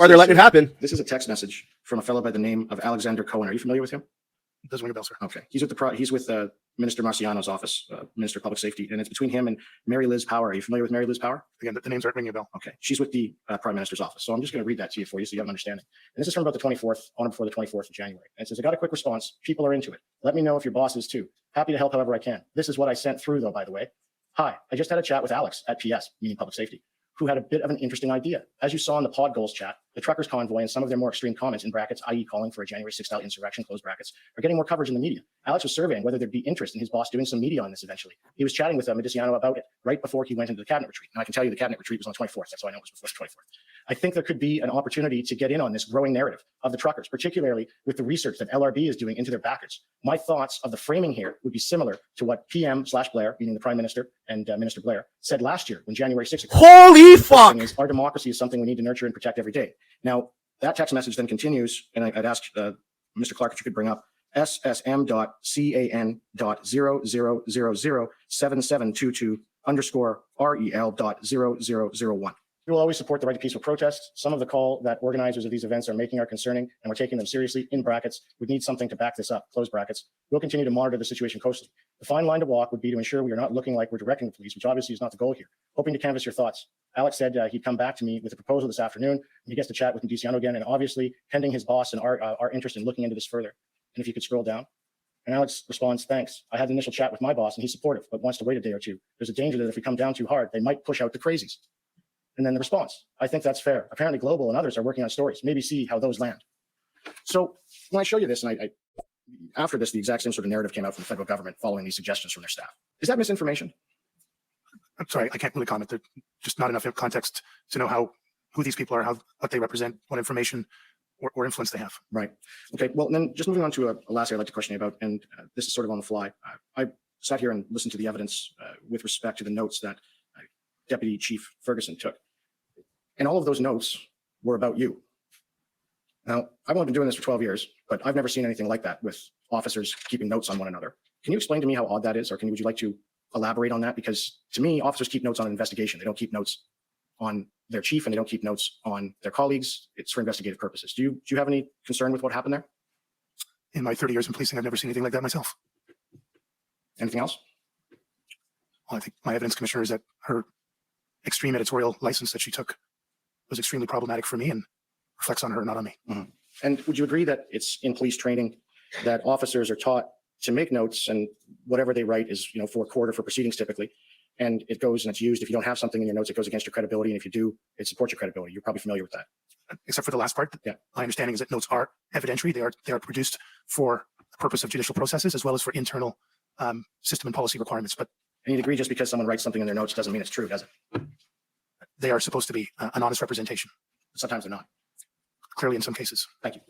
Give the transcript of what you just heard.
or they're letting it happen. This is a text message from a fellow by the name of Alexander Cohen. Are you familiar with him? Doesn't ring a bell, sir. Okay. He's with Minister Marciano's office, Minister of Public Safety, and it's between him and Mary Liz Power. Are you familiar with Mary Liz Power? Again, the names aren't ringing a bell. Okay. She's with the Prime Minister's office. So I'm just going to read that to you so you have an understanding. And this is from about the 24th, on or before the 24th of January. And it says, I got a quick response. People are into it. Let me know if your boss is too. Happy to help however I can. This is what I sent through, though, by the way. Hi, I just had a chat with Alex at PS, meaning Public Safety, who had a bit of an interesting idea. As you saw in the pod goals chat, the truckers convoy and some of their more extreme comments in brackets, i.e. calling for a January 6th style insurrection, close brackets, are getting more coverage in the media. Alex was surveying whether there'd be interest in his boss doing some media on this eventually. He was chatting with Mendicino about it right before he went into the cabinet retreat. And I can tell you the cabinet retreat was on the 24th. That's why I know it was before the 24th. I think there could be an opportunity to get in on this growing narrative of the truckers, particularly with the research that LRB is doing into their backers. My thoughts of the framing here would be similar to what PM/Blair, meaning the Prime Minister and Minister Blair, said last year when January 6th. Holy fuck! Our democracy is something we need to nurture and protect every day. Now, that text message then continues, and I'd ask Mr. Clark if you could bring up ssm.can.00007722_rel.0001. We will always support the right to peaceful protest. Some of the call that organizers of these events are making are concerning, and we're taking them seriously. In brackets, we need something to back this up, close brackets. We'll continue to monitor the situation closely. The fine line to walk would be to ensure we are not looking like we're directing the police, which obviously is not the goal here. Hoping to canvass your thoughts. Alex said he'd come back to me with a proposal this afternoon, and he gets to chat with Mendicino again, and obviously pending his boss and our interest in looking into this further. And if you could scroll down. And Alex responds, thanks. I had an initial chat with my boss, and he's supportive, but wants to wait a day or two. There's a danger that if we come down too hard, they might push out the crazies. And then the response, I think that's fair. Apparently Global and others are working on stories. Maybe see how those land. So when I show you this, and after this, the exact same sort of narrative came out from the federal government following these suggestions from their staff. Is that misinformation? I'm sorry, I can't really comment. There's just not enough context to know who these people are, what they represent, what information or influence they have. Right. Okay. Well, then just moving on to a last area I'd like to question you about, and this is sort of on the fly. I sat here and listened to the evidence with respect to the notes that Deputy Chief Ferguson took. And all of those notes were about you. Now, I've only been doing this for 12 years, but I've never seen anything like that with officers keeping notes on one another. Can you explain to me how odd that is? Or would you like to elaborate on that? Because to me, officers keep notes on an investigation. They don't keep notes on their chief, and they don't keep notes on their colleagues. It's for investigative purposes. Do you have any concern with what happened there? In my 30 years in policing, I've never seen anything like that myself. Anything else? Well, I think my evidence commissioner is that her extreme editorial license that she took was extremely problematic for me and reflects on her, not on me. Mm-hmm. And would you agree that it's in police training that officers are taught to make notes, and whatever they write is, for court or for proceedings typically, and it goes and it's used. If you don't have something in your notes, it goes against your credibility. And if you do, it supports your credibility. You're probably familiar with that. Except for the last part. Yeah. My understanding is that notes are evidentiary. They are produced for the purpose of judicial processes as well as for internal system and policy requirements. But and you'd agree just because someone writes something in their notes doesn't mean it's true, does it? They are supposed to be an honest representation. Sometimes they're not. Clearly in some cases. Thank you.